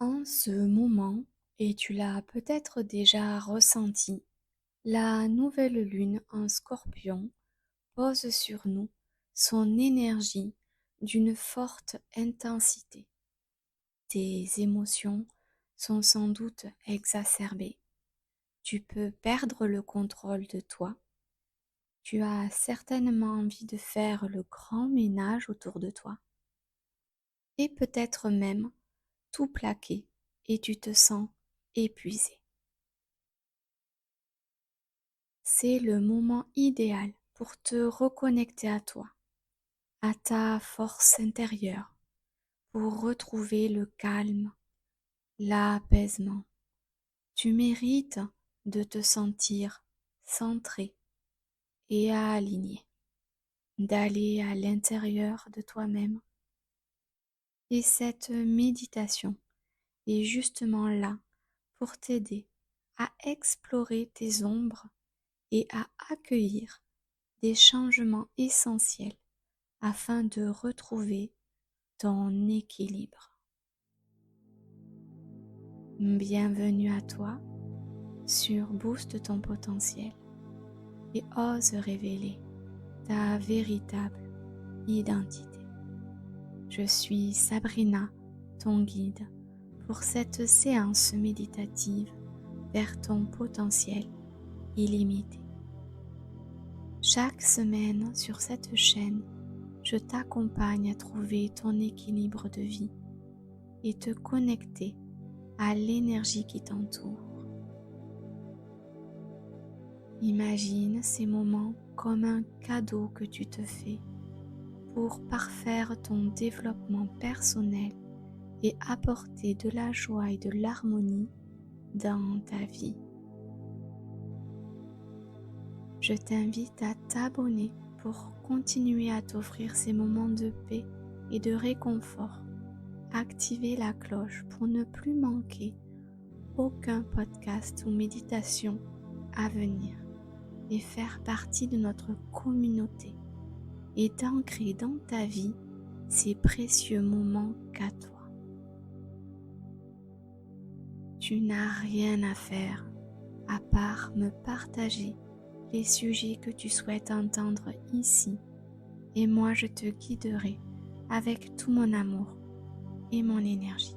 En ce moment, et tu l'as peut-être déjà ressenti, la nouvelle lune en Scorpion pose sur nous son énergie d'une forte intensité. Tes émotions sont sans doute exacerbées. Tu peux perdre le contrôle de toi. Tu as certainement envie de faire le grand ménage autour de toi. Et peut-être même tout plaquer et tu te sens épuisé. C'est le moment idéal pour te reconnecter à toi, à ta force intérieure, pour retrouver le calme, l'apaisement. Tu mérites de te sentir centré et aligné, d'aller à l'intérieur de toi-même. Et cette méditation est justement là pour t'aider à explorer tes ombres et à accueillir des changements essentiels afin de retrouver ton équilibre. Bienvenue à toi sur Booste ton potentiel et ose révéler ta véritable identité. Je suis Sabrina, ton guide pour cette séance méditative vers ton potentiel illimité. Chaque semaine sur cette chaîne, je t'accompagne à trouver ton équilibre de vie et te connecter à l'énergie qui t'entoure. Imagine ces moments comme un cadeau que tu te fais pour parfaire ton développement personnel et apporter de la joie et de l'harmonie dans ta vie. Je t'invite à t'abonner pour continuer à t'offrir ces moments de paix et de réconfort. Activez la cloche pour ne plus manquer aucun podcast ou méditation à venir et faire partie de notre communauté et d'ancrer dans ta vie ces précieux moments qu'à toi. Tu n'as rien à faire à part me partager les sujets que tu souhaites entendre ici et moi je te guiderai avec tout mon amour et mon énergie.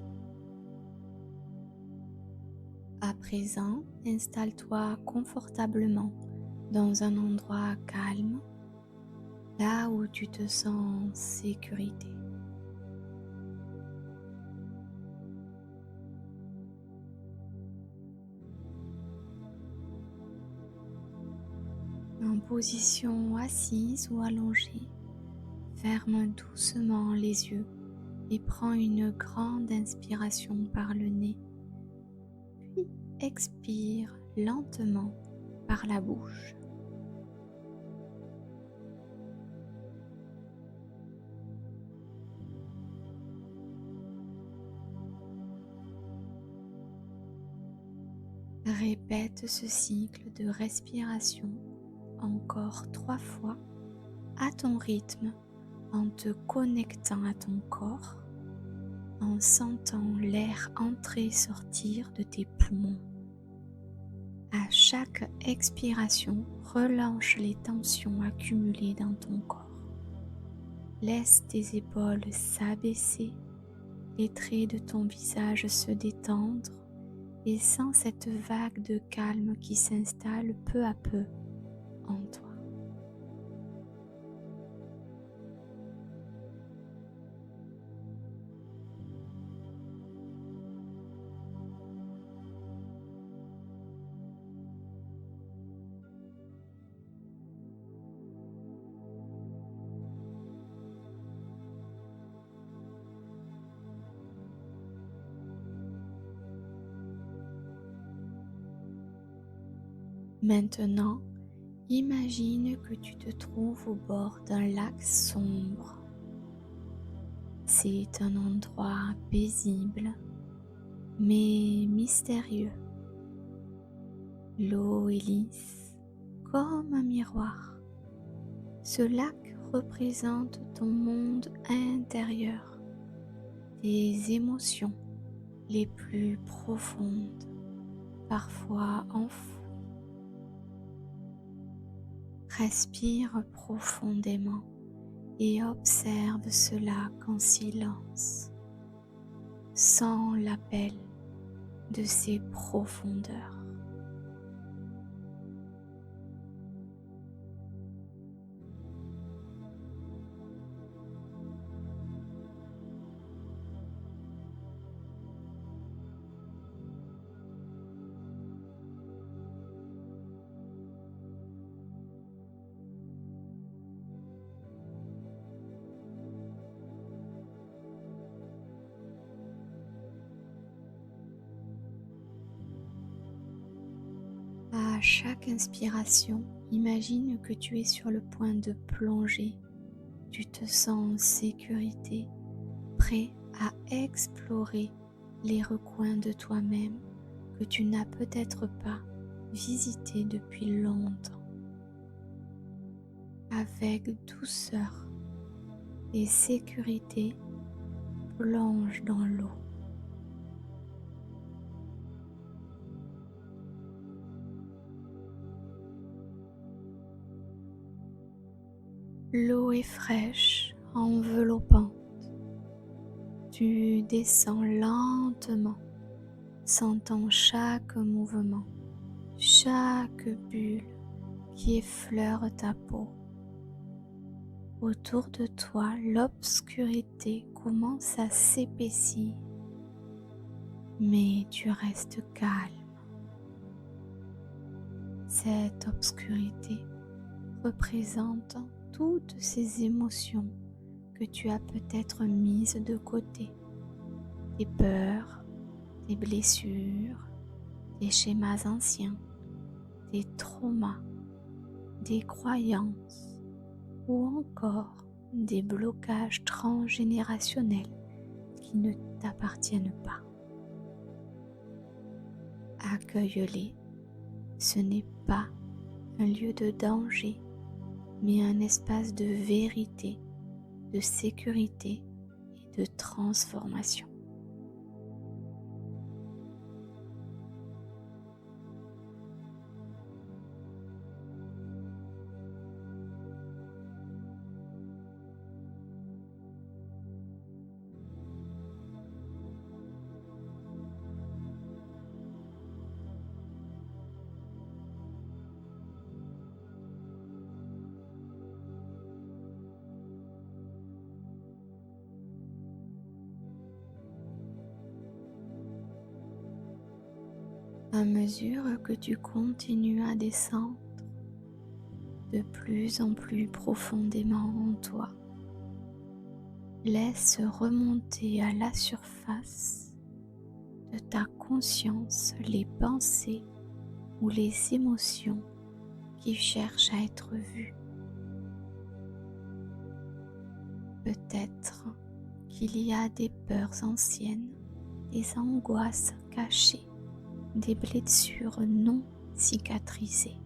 À présent, installe-toi confortablement dans un endroit calme, là où tu te sens en sécurité. En position assise ou allongée, ferme doucement les yeux et prends une grande inspiration par le nez, puis expire lentement par la bouche. Répète ce cycle de respiration encore 3 fois à ton rythme en te connectant à ton corps, en sentant l'air entrer et sortir de tes poumons. À chaque expiration, relâche les tensions accumulées dans ton corps. Laisse tes épaules s'abaisser, les traits de ton visage se détendre et sens cette vague de calme qui s'installe peu à peu en toi. Maintenant, imagine que tu te trouves au bord d'un lac sombre. C'est un endroit paisible, mais mystérieux. L'eau est lisse, comme un miroir. Ce lac représente ton monde intérieur, tes émotions les plus profondes, parfois enfouies. Respire profondément et observe cela qu'en silence, sans l'appel de ces profondeurs. À chaque inspiration, imagine que tu es sur le point de plonger. Tu te sens en sécurité, prêt à explorer les recoins de toi-même que tu n'as peut-être pas visités depuis longtemps. Avec douceur et sécurité, plonge dans l'eau. L'eau est fraîche, enveloppante. Tu descends lentement, sentant chaque mouvement, chaque bulle qui effleure ta peau. Autour de toi, l'obscurité commence à s'épaissir, mais tu restes calme. Cette obscurité représente toutes ces émotions que tu as peut-être mises de côté. Tes peurs, tes blessures, tes schémas anciens, tes traumas, des croyances ou encore des blocages transgénérationnels qui ne t'appartiennent pas. Accueille-les. Ce n'est pas un lieu de danger, mais un espace de vérité, de sécurité et de transformation. À mesure que tu continues à descendre de plus en plus profondément en toi, laisse remonter à la surface de ta conscience les pensées ou les émotions qui cherchent à être vues. Peut-être qu'il y a des peurs anciennes, des angoisses cachées, des blessures non cicatrisées.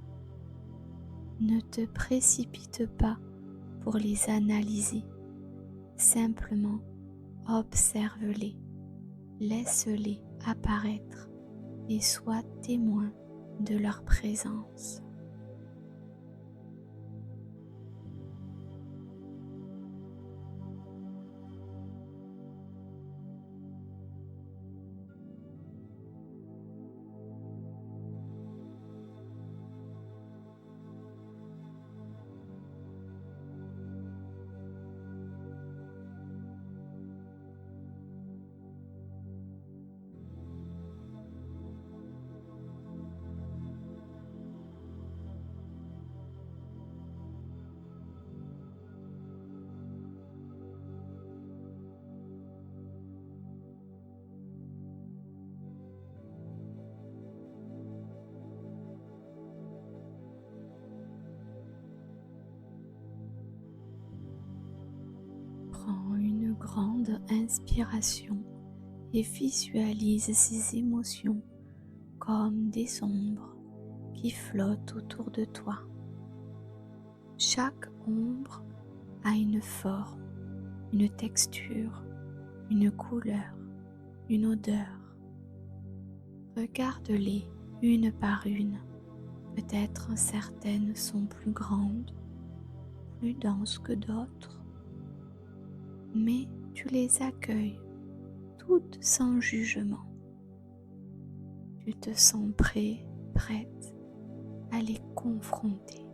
Ne te précipite pas pour les analyser, simplement observe-les, laisse-les apparaître et sois témoin de leur présence. Prends une grande inspiration et visualise ces émotions comme des ombres qui flottent autour de toi. Chaque ombre a une forme, une texture, une couleur, une odeur. regarde-les une par une. Peut-être certaines sont plus grandes, plus denses que d'autres, mais tu les accueilles toutes sans jugement. Tu te sens prêt, prête à les confronter.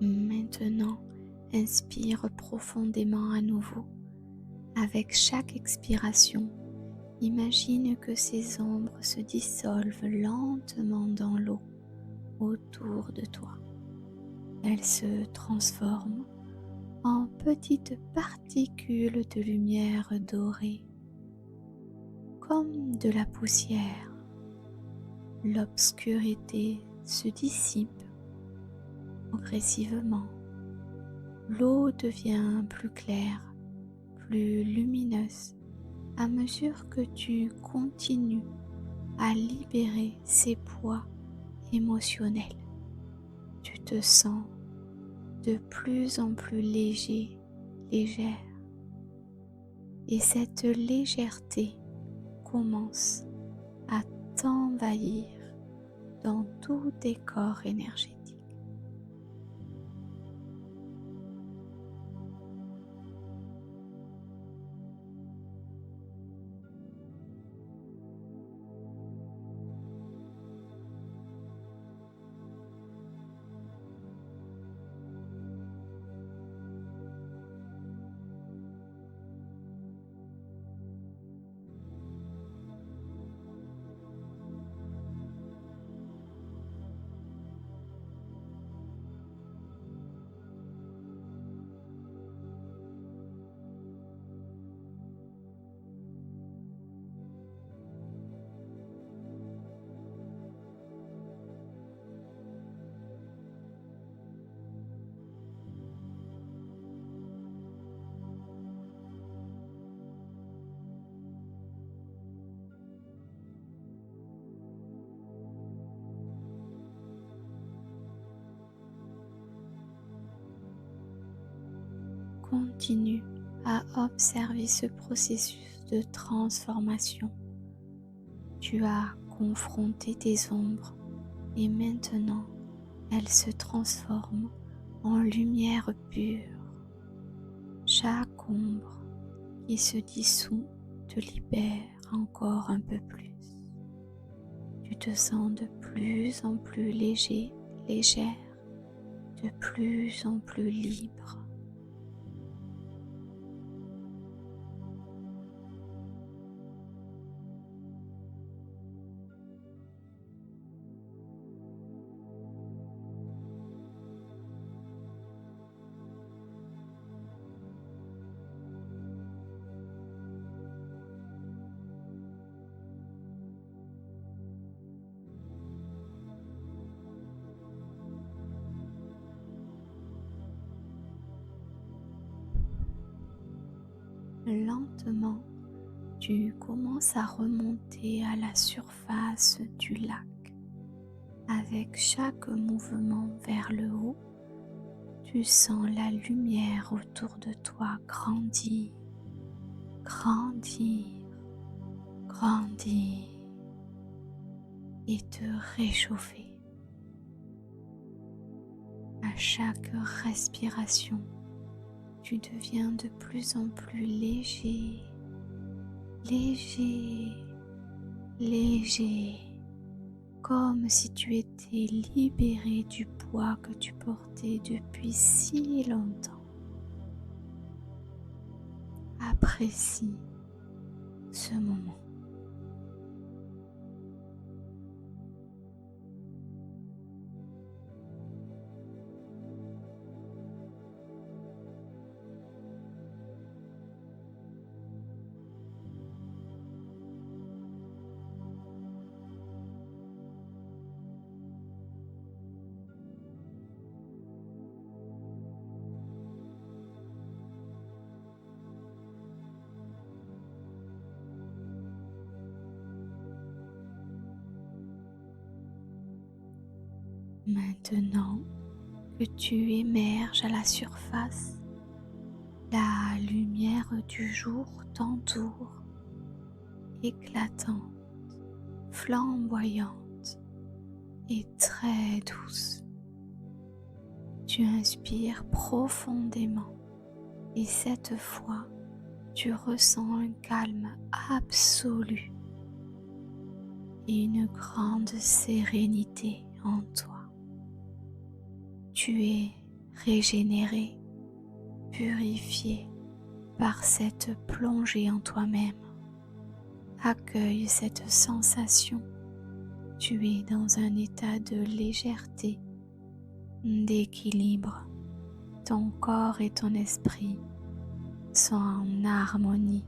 Maintenant, inspire profondément à nouveau. Avec chaque expiration, imagine que ces ombres se dissolvent lentement dans l'eau autour de toi. Elles se transforment en petites particules de lumière dorée, comme de la poussière. L'obscurité se dissipe progressivement. L'eau devient plus claire, plus lumineuse à mesure que tu continues à libérer ces poids émotionnels. Tu te sens de plus en plus léger, légère. Et cette légèreté commence à t'envahir dans tous tes corps énergétiques. Continue à observer ce processus de transformation. Tu as confronté tes ombres et maintenant elles se transforment en lumière pure. Chaque ombre qui se dissout te libère encore un peu plus. Tu te sens de plus en plus léger, légère, de plus en plus libre. Lentement, tu commences à remonter à la surface du lac. Avec chaque mouvement vers le haut, tu sens la lumière autour de toi grandir, grandir, grandir et te réchauffer. À chaque respiration, tu deviens de plus en plus léger, léger, léger, comme si tu étais libéré du poids que tu portais depuis si longtemps. Apprécie ce moment. Maintenant que tu émerges à la surface, la lumière du jour t'entoure, éclatante, flamboyante et très douce. Tu inspires profondément et cette fois, tu ressens un calme absolu et une grande sérénité en toi. Tu es régénéré, purifié par cette plongée en toi-même. Accueille cette sensation. Tu es dans un état de légèreté, d'équilibre. Ton corps et ton esprit sont en harmonie.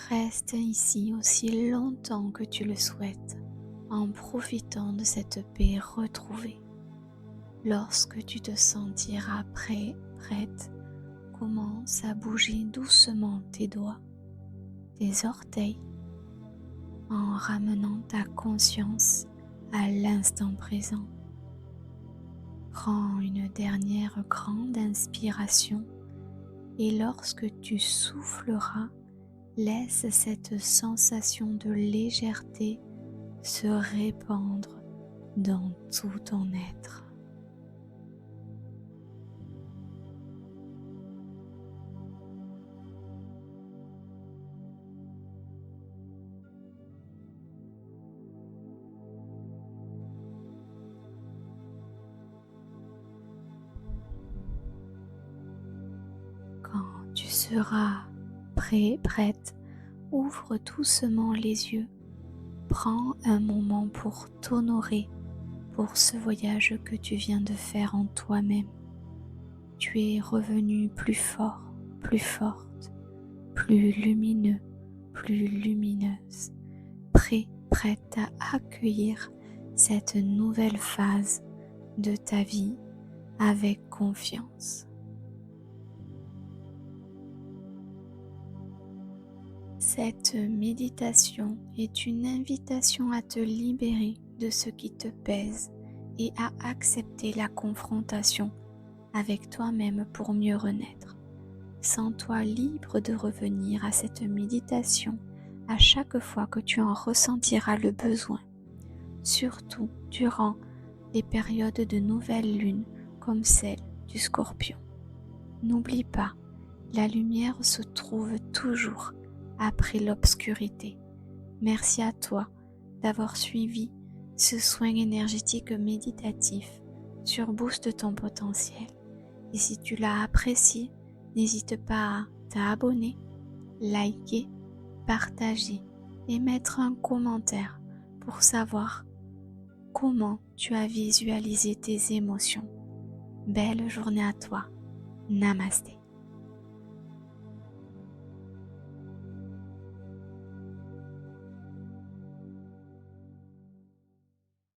Reste ici aussi longtemps que tu le souhaites en profitant de cette paix retrouvée. Lorsque tu te sentiras prêt, prête, commence à bouger doucement tes doigts, tes orteils, en ramenant ta conscience à l'instant présent. Prends une dernière grande inspiration et lorsque tu souffleras, laisse cette sensation de légèreté se répandre dans tout ton être. Quand tu seras prêt, prête, ouvre doucement les yeux. Prends un moment pour t'honorer pour ce voyage que tu viens de faire en toi-même. Tu es revenu plus fort, plus forte, plus lumineux, plus lumineuse, prêt, prête à accueillir cette nouvelle phase de ta vie avec confiance. Cette méditation est une invitation à te libérer de ce qui te pèse et à accepter la confrontation avec toi-même pour mieux renaître. Sens-toi libre de revenir à cette méditation à chaque fois que tu en ressentiras le besoin, surtout durant les périodes de nouvelle lune comme celle du Scorpion. N'oublie pas, la lumière se trouve toujours après l'obscurité. Merci à toi d'avoir suivi ce soin énergétique méditatif sur Booste ton potentiel. Et si tu l'as apprécié, n'hésite pas à t'abonner, liker, partager et mettre un commentaire pour savoir comment tu as visualisé tes émotions. Belle journée à toi. Namasté.